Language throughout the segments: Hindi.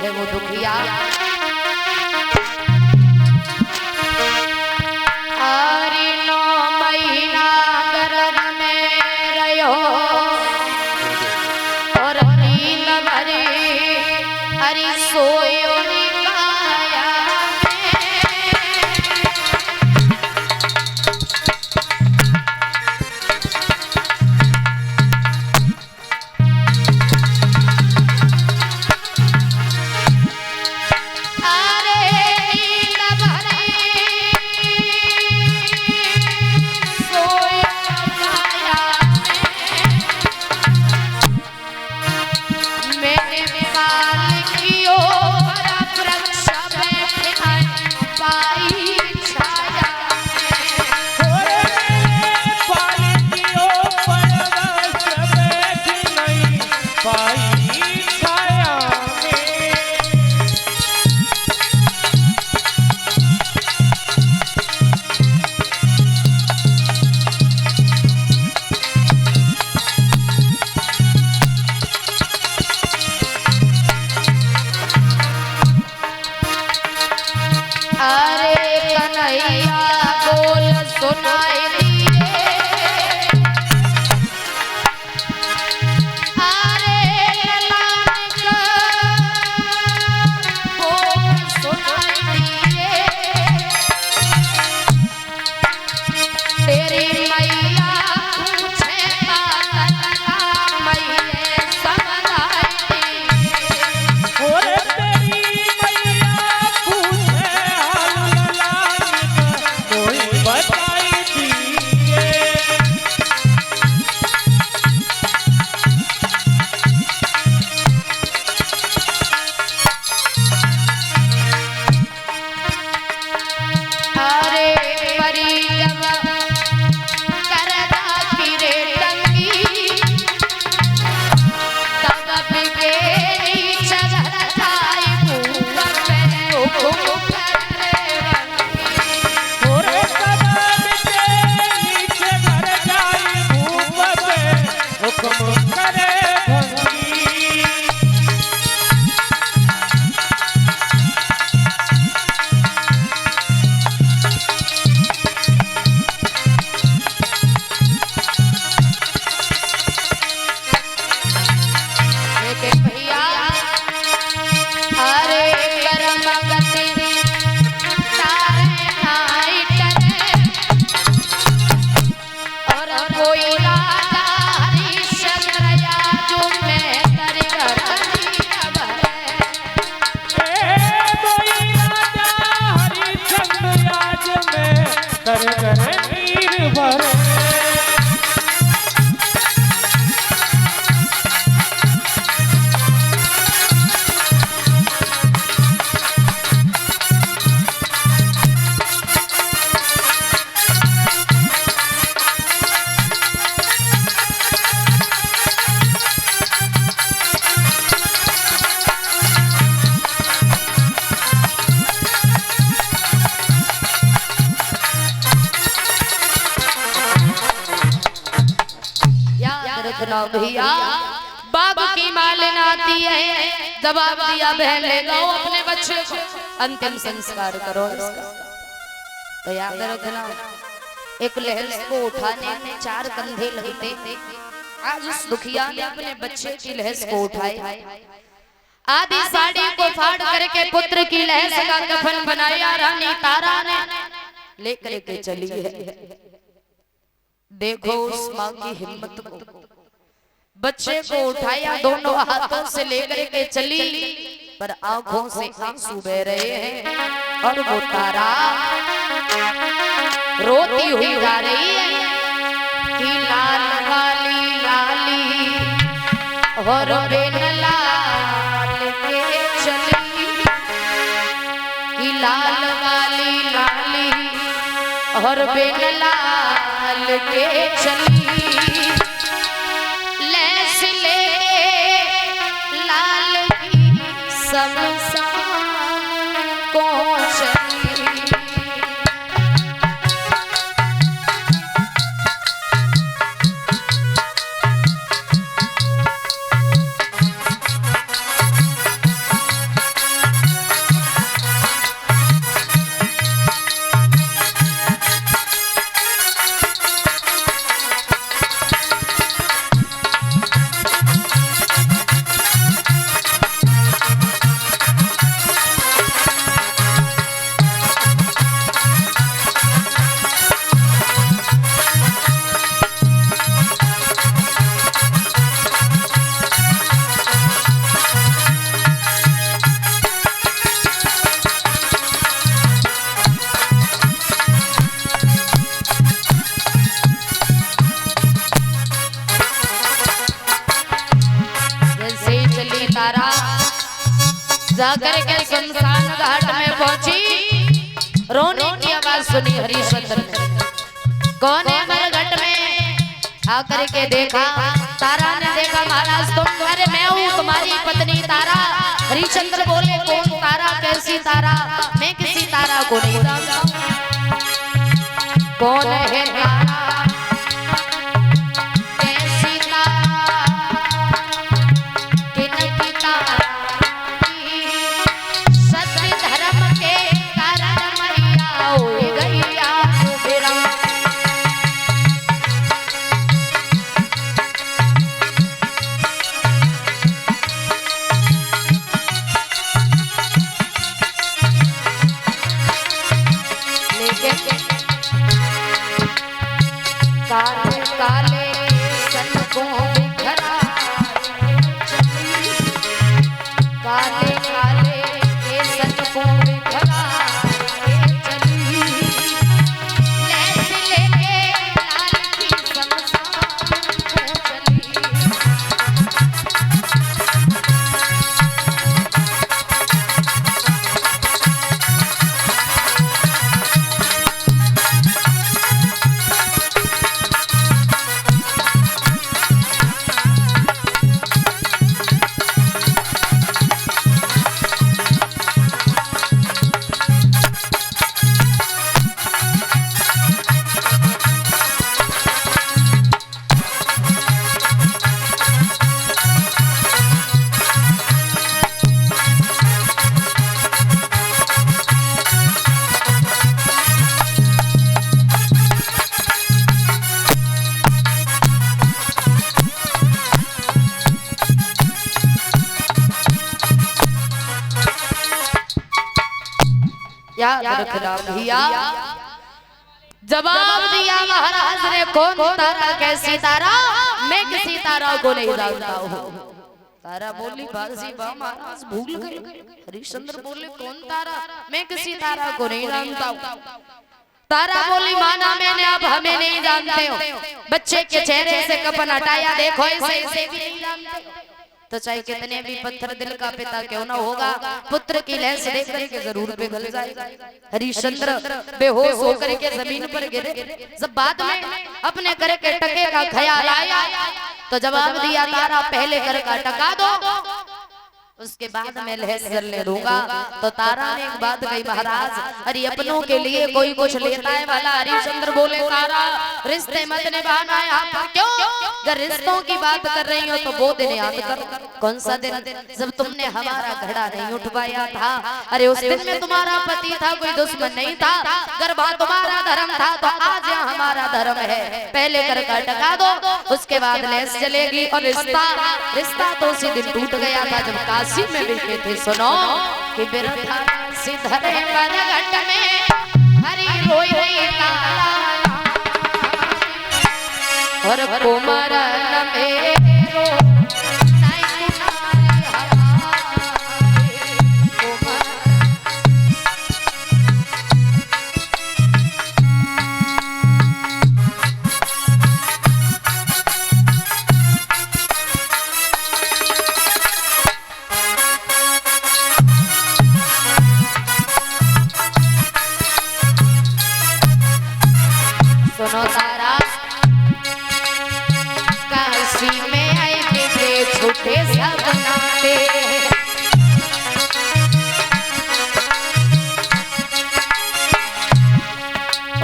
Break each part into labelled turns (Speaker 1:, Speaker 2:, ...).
Speaker 1: है वो दुखिया। अरे 9 महीना गर्भ में रहो और नींद भरी अरे सोयो नी काया भैया बाप की मालिन आती है, जवाब दिया बहन ले जाओ अपने बच्चे को अंतिम संस्कार करो इसका। तो याद रखना एक लहर को उठाने में 4 कंधे लगते थे। आज उस दुखिया ने अपने बच्चे की लहर को उठाए, आधी साड़ी को फाड़ करके पुत्र की लहर का कफन बनाया, रानी तारा ने लेकर के चली है। देखो उस माँ की हिम्मत को, बच्चे को उठाया दोनों हाथों से लेकर के चली, पर आंखों से आंसू बह रहे हैं और वो तारा रोती हुई जा रही है कि लाल वाली लाली और बेन लाल के चली, कि लाल वाली लाली और बेन लाल के चली, शमशान को चली। जाकर के शमशान घाट में पहुंची, रोने की आवाज सुनी हरिश्चंद्र ने। कौन है मरघट में? आकर के देखा, तारा ने देखा महाराज तुम, अरे मैं हूँ तुम्हारी पत्नी तारा। हरिश्चंद्र बोले कौन तारा, कैसी तारा? मैं किसी तारा को नहीं जानता। कौन है तारा, कैसी तारा, किन की तारा? सत्य धर्म के कारण मैया हो गैया मेरा। काले काले सन को बिखरा, काले काले के सन को बिखरा चली, लैस लेके लाल की शमशान को चली। याद रखना भैया, जवाब दिया महाराज ने कौन तारा, कैसी तारा? मैं किसी तारा को नहीं जानता हूँ। तारा बोली बाजी बा महाराज भूल गए। हरिश्चंद्र बोले कौन तारा? मैं किसी तारा को नहीं जानता हूँ। तारा बोली माना मैंने, अब हमें नहीं जानते हो। बच्चे के चेहरे से कफन हटाया, देखो इसे भी नहीं जानते हो। तो चाहे कितने भी पत्थर दिल का पिता क्यों ना होगा, पुत्र की लहस देख करके जरूर पिघल जाएगा। हरिश्चंद्र बेहोश होकर के जमीन पर गिरे। जब बाद में अपने घर के टके का ख्याल आया तो जवाब दिया तारा पहले घर का टका दो, उसके बाद मैं लहस जलने दूंगा। तो तारा ने एक बात कही महाराज, अरे अपनों के लिए कोई कुछ लेता है वाला। हरिश्चंद्र बोले तारा रिश्ते मत निभाना यहाँ पर, क्यों? अगर रिश्तों की बात कर रही हो तो वो दिन याद करो। कौन सा दिन? जब तुमने हमारा घड़ा नहीं उठवाया था। अरे उस दिन में तुम्हारा पति था, कोई दुश्मन नहीं था। अगर वहाँ तुम्हारा धर्म था तो आज यहाँ हमारा धर्म है। पहले घर का टका दो, उसके बाद लहस जलेगी। और रिश्ता तो उसी दिन टूट गया था जब काशी में बिके थे। सुनो कि बिरथा सिधरे मरघट में हरी रोई रही तारा, और कुमरन मेरो नाई तुम्हारी हमारे कुमरन। सुनो तारा, काशी में आए के छूटे सब नाते,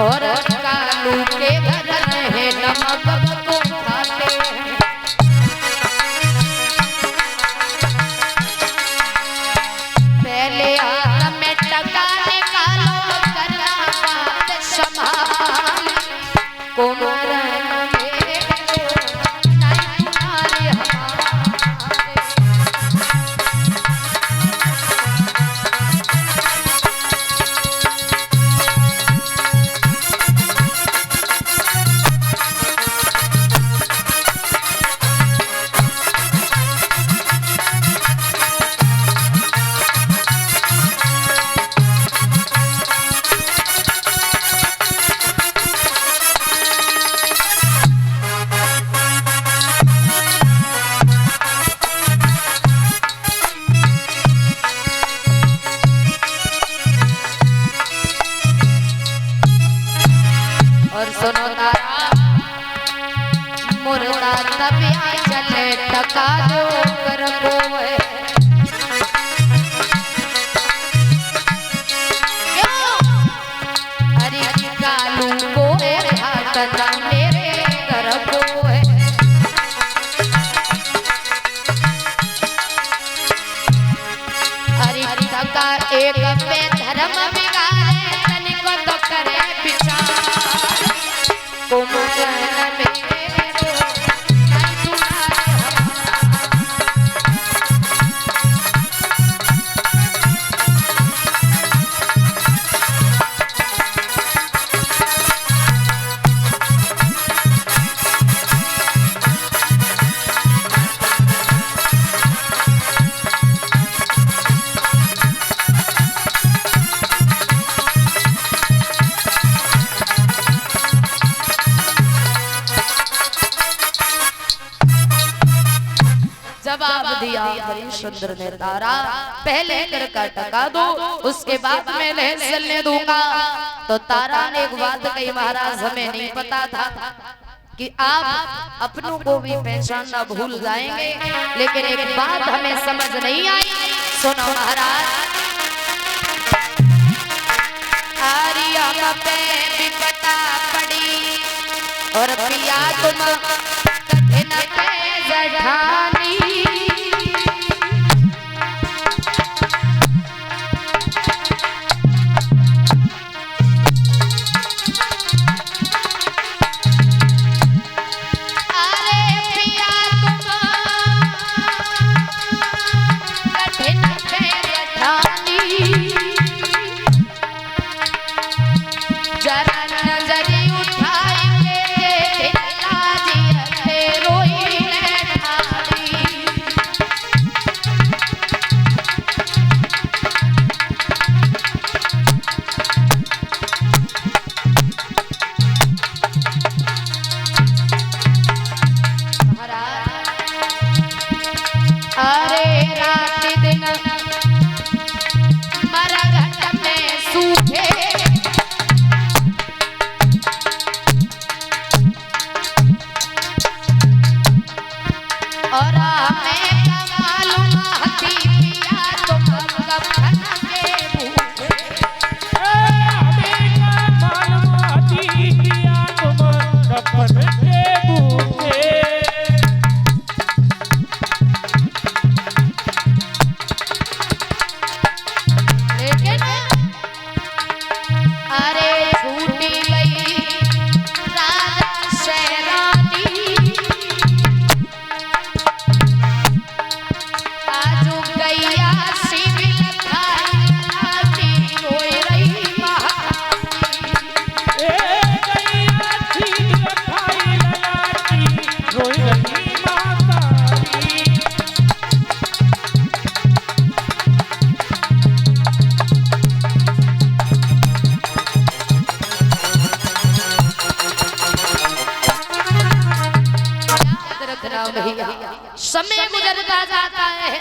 Speaker 1: और कालू के घर है नमक को खाते। पहले हाथ में टका निकालो, करना बात संभाल। कुमरन धर्म चले टका दो कर कोए अरे कालू को घाटना मेरे घर कोए अरे टका एक पे धर्म बिगाड़े तनिको तो करे विचार कुमरन में जवाब दिया हरिश्चंद्र ने तारा पहले कर का टका दो उसके बाद मैं लहसुन दूंगा। तो तारा ने एक बात कही महाराज हमें नहीं पता था कि आप अपनों को भी पहचानना भूल जाएंगे, लेकिन एक बात हमें समझ नहीं आई। सुनो महाराज आरिया पे विपता पड़ी और पिया तुम कठिन पे जठानी समय गुजरता जाता है।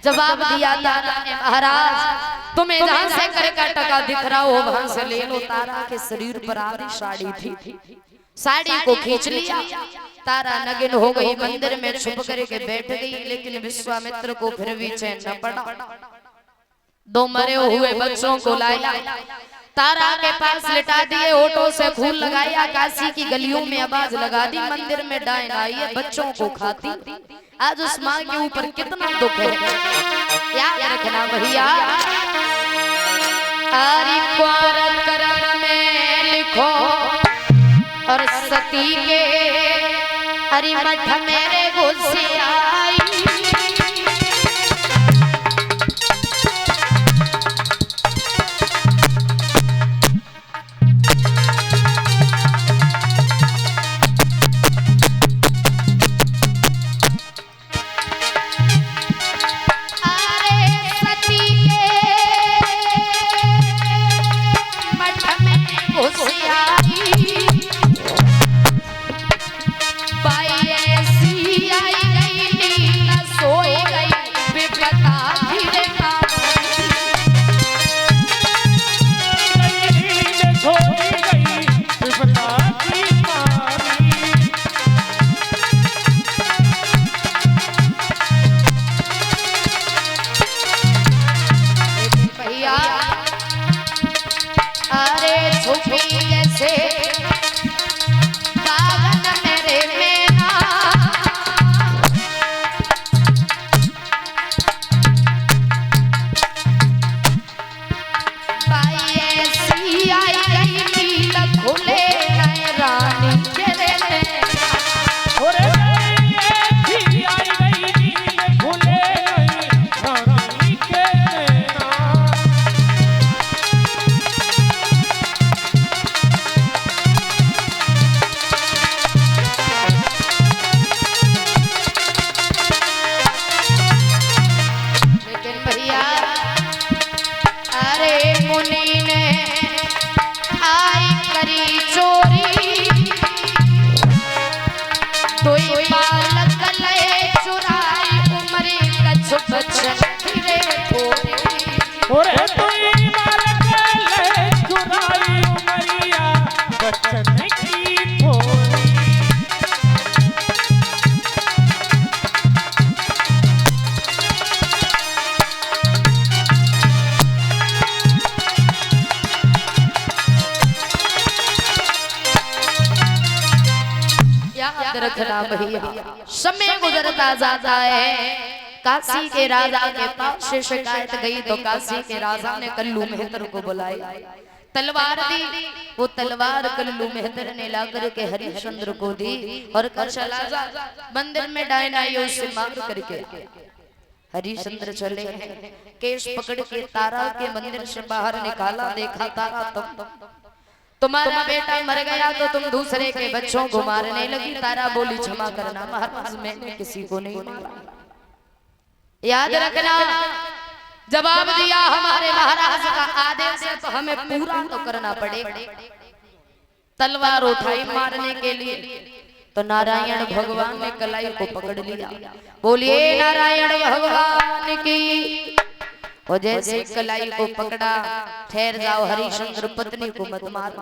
Speaker 1: जवाब दिया तारा ने महाराज तुम्हें जहां से कर का टका दिख रहा हो वहां से ले लो। तारा के शरीर पर आधी साड़ी थी, साड़ी को खींच लिया। तारा नगिन हो गई, मंदिर में छुप करके बैठ गई। लेकिन विश्वामित्र को फिर भी चैन न पड़ा। दो मरे हुए बच्चों को लाया, तारा के पास लिटा दिए, ओटो से खून लगाया, काशी की गलियों में आवाज लगा दी, मंदिर में डायन आई है बच्चों को खाती। आज उस माँ के ऊपर कितना दुख है, याद रखना भैया। हरि क्वार करम में लिखो और सती के हरि मठ मेरे गुस्से आई। बाई ऐसी आई गई बचन की रे थोड़ी
Speaker 2: ओरे तुई मालक ले चुराई उमरिया बचन की थोड़ी
Speaker 1: याद रखना भैया समय गुजरता जाता है। काशी के राजा के पास से शिकायत गई तो काशी के राजा ने कल्लू मेहतर को बुलाया, तलवार दी। वो तलवार कल्लू मेहतर ने लाकर के हरिश्चंद्र को दी और चला जा मंदिर में डायनाइयों से मार करके। हरिश्चंद्र चले हैं, केश पकड़ के तारा के मंदिर से बाहर निकाला, देखा तारा तुम्हारा बेटा मर गया तो तुम दूसरे के बच्चों को मारने लगी। तारा बोली क्षमा करना महाराज, मैंने किसी को नहीं मारा। याद रखना जवाब दिया हमारे महाराज का आदेश है तो हमें पूरा तो करना पड़ेगा। तलवार उठाई मारने के लिए तो नारायण भगवान ने कलाई को पकड़ लिया। बोलिए नारायण भगवान की। और जैसे कलाई को पकड़ा, ठहर जाओ हरिश्चंद्र पत्नी को मत मार।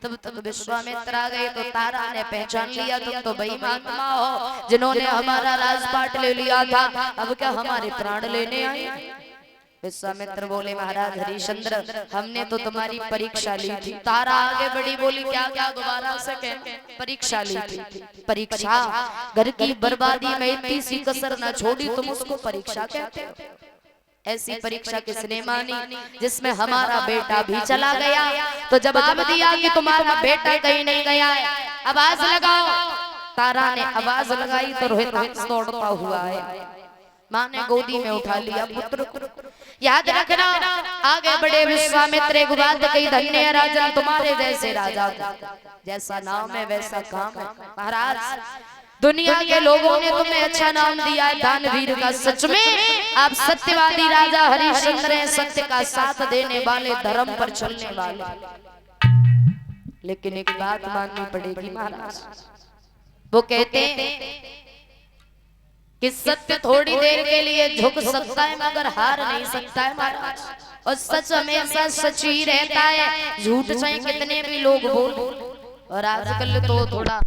Speaker 1: तब तक विश्वामित्र आ गए तो तारा ने पहचान लिया तुम तो बेईमात्मा हो, जिन्होंने हमारा राजपाट ले लिया था अब क्या हमारे प्राण लेने आए। विश्वामित्र बोले महाराज हरिश्चंद्र हमने तो तुम्हारी परीक्षा ली थी। तारा आगे बढ़ी बोली क्या क्या दोबारा से कह। परीक्षा ली थी। परीक्षा घर की बर्बादी में इतनी सी कसर न छोड़ी, तुम उसको परीक्षा कहते हो। ऐसी परीक्षा किसने मानी जिसमें हमारा बेटा भी चला गया। तो जवाब दिया कि तुम्हारा बेटा कहीं नहीं गया है, आवाज लगाओ। तारा ने आवाज लगाई तो रोहितांश दौड़ता हुआ है, माँ ने गोदी में उठा लिया पुत्र को। याद रखना आगे बड़े विश्वामित्र एक बात कही, धन्य है राजन तुम्हारे जैसे राजा का, जैसा नाम है वैसा काम है। महाराज दुनिया के लोगों ने तुम्हें अच्छा नाम दिया है दानवीर का, सच में आप सत्यवादी राजा हरिश्चंद्र हैं, सत्य का साथ देने वाले, धर्म पर चलने वाले। लेकिन एक बात माननी पड़ेगी महाराज, वो कहते हैं कि सत्य थोड़ी देर के लिए झुक सकता है मगर हार नहीं सकता है महाराज। और सच हमेशा सच ही रहता है, झूठ चाहे कितने भी लोग बोल। और आजकल तो थोड़ा